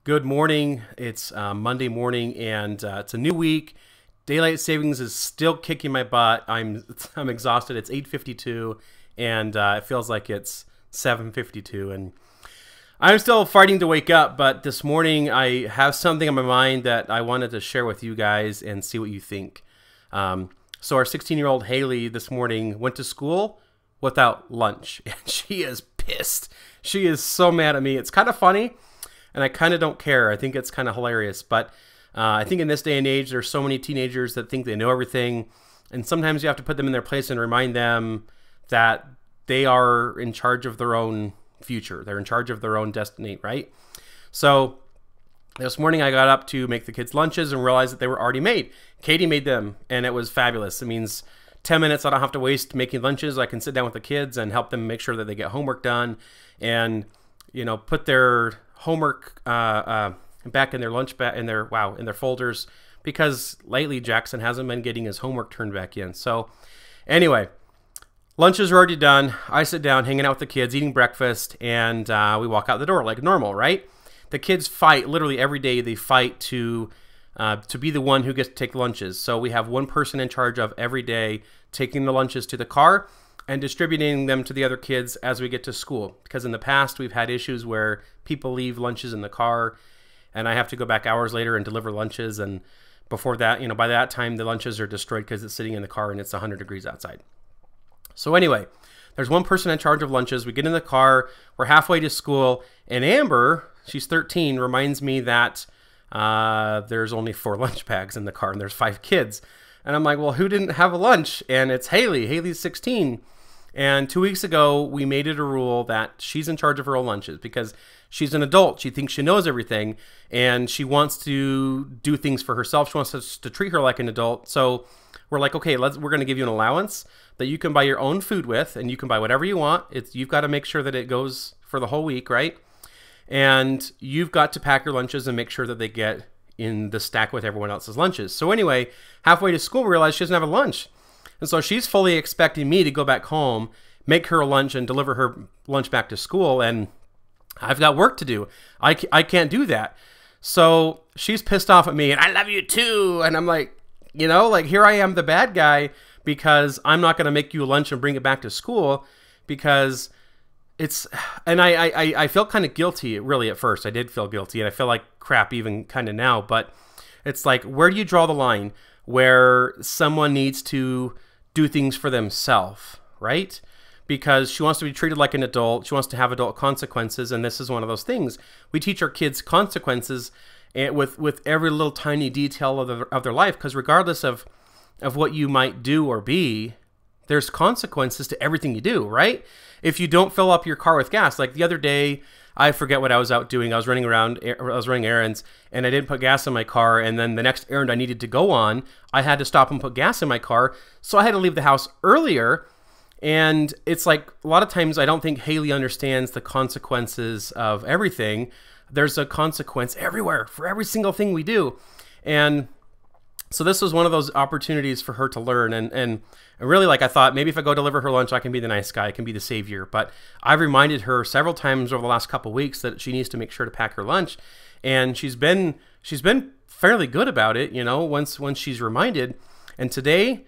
Good morning. It's Monday morning, and it's a new week. Daylight savings is still kicking my butt. I'm exhausted. It's 8:52, and it feels like it's 7:52, and I'm still fighting to wake up. But this morning, I have something on my mind that I wanted to share with you guys and see what you think. So our 16-year-old Haley this morning went to school without lunch, and she is pissed. She is so mad at me. It's kind of funny. And I kind of don't care. I think it's kind of hilarious. But I think in this day and age, there's so many teenagers that think they know everything. And sometimes you have to put them in their place and remind them that they are in charge of their own future. They're in charge of their own destiny, right? So this morning I got up to make the kids' lunches and realized that they were already made. Katie made them, and it was fabulous. It means 10 minutes I don't have to waste making lunches. I can sit down with the kids and help them make sure that they get homework done and, you know, put their homework back in their in their folders, because lately Jackson hasn't been getting his homework turned back in. So anyway, lunches are already done. I sit down, hanging out with the kids, eating breakfast, and we walk out the door like normal, right? The kids fight literally every day. They fight to be the one who gets to take lunches. So we have one person in charge of every day taking the lunches to the car and distributing them to the other kids as we get to school. Because in the past, we've had issues where people leave lunches in the car, and I have to go back hours later and deliver lunches. And before that, you know, by that time, the lunches are destroyed because it's sitting in the car and it's 100 degrees outside. So anyway, there's one person in charge of lunches. We get in the car, we're halfway to school, and Amber, she's 13, reminds me that there's only 4 lunch bags in the car and there's 5 kids. And I'm like, well, who didn't have a lunch? And it's Haley. Haley's 16. And 2 weeks ago, we made it a rule that she's in charge of her own lunches because she's an adult. She thinks she knows everything, and she wants to do things for herself. She wants us to treat her like an adult. So we're like, okay, we're going to give you an allowance that you can buy your own food with, and you can buy whatever you want. You've got to make sure that it goes for the whole week, right? And you've got to pack your lunches and make sure that they get in the stack with everyone else's lunches. So anyway, halfway to school, we realized she doesn't have a lunch. And so she's fully expecting me to go back home, make her a lunch, and deliver her lunch back to school. And I've got work to do. I can't do that. So she's pissed off at me, and I love you too. And I'm like, you know, like here I am, the bad guy, because I'm not going to make you a lunch and bring it back to school because it's, and I felt kind of guilty really at first. I did feel guilty, and I feel like crap even kind of now. But it's like, where do you draw the line where someone needs to do things for themselves, right? Because she wants to be treated like an adult. She wants to have adult consequences, and this is one of those things. We teach our kids consequences with every little tiny detail of their life, because regardless of what you might do or be, there's consequences to everything you do, right? If you don't fill up your car with gas, like the other day, I forget what I was out doing. I was running errands, and I didn't put gas in my car. And then the next errand I needed to go on, I had to stop and put gas in my car. So I had to leave the house earlier. And it's like a lot of times I don't think Haley understands the consequences of everything. There's a consequence everywhere for every single thing we do. And so this was one of those opportunities for her to learn. And really, like, I thought maybe if I go deliver her lunch, I can be the nice guy, I can be the savior. But I've reminded her several times over the last couple of weeks that she needs to make sure to pack her lunch. And she's been fairly good about it, you know, once she's reminded. And today,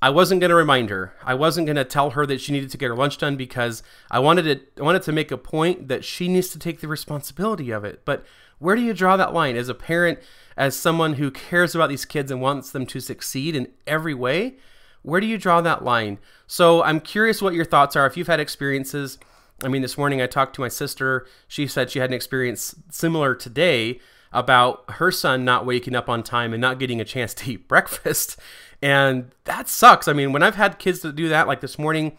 I wasn't going to remind her. I wasn't going to tell her that she needed to get her lunch done because I wanted to make a point that she needs to take the responsibility of it. But where do you draw that line as a parent, as someone who cares about these kids and wants them to succeed in every way? Where do you draw that line? So I'm curious what your thoughts are. If you've had experiences, I mean, this morning I talked to my sister. She said she had an experience similar today about her son not waking up on time and not getting a chance to eat breakfast. And that sucks. I mean, when I've had kids to do that, like this morning,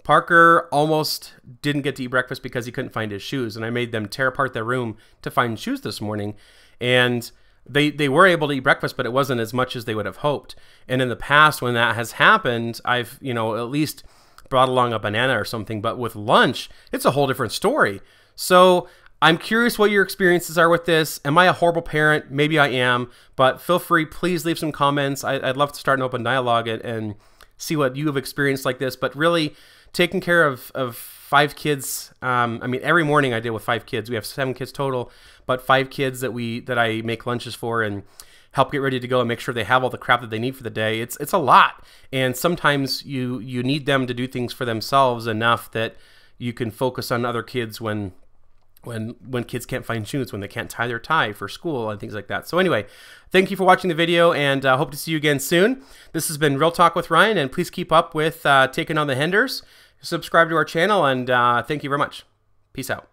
Parker almost didn't get to eat breakfast because he couldn't find his shoes. And I made them tear apart their room to find shoes this morning. And they were able to eat breakfast, but it wasn't as much as they would have hoped. And in the past, when that has happened, I've, you know, at least brought along a banana or something. But with lunch, it's a whole different story. So I'm curious what your experiences are with this. Am I a horrible parent? Maybe I am. But feel free, please leave some comments. I'd love to start an open dialogue and see what you have experienced like this. But really, taking care of 5 kids. I mean, every morning I deal with 5 kids. We have 7 kids total, but 5 kids that I make lunches for and help get ready to go and make sure they have all the crap that they need for the day. It's a lot, and sometimes you need them to do things for themselves enough that you can focus on other kids when kids can't find shoes, when they can't tie their tie for school and things like that. So anyway, thank you for watching the video, and hope to see you again soon. This has been Real Talk with Ryan, and please keep up with taking on the Henders. Subscribe to our channel, and thank you very much. Peace out.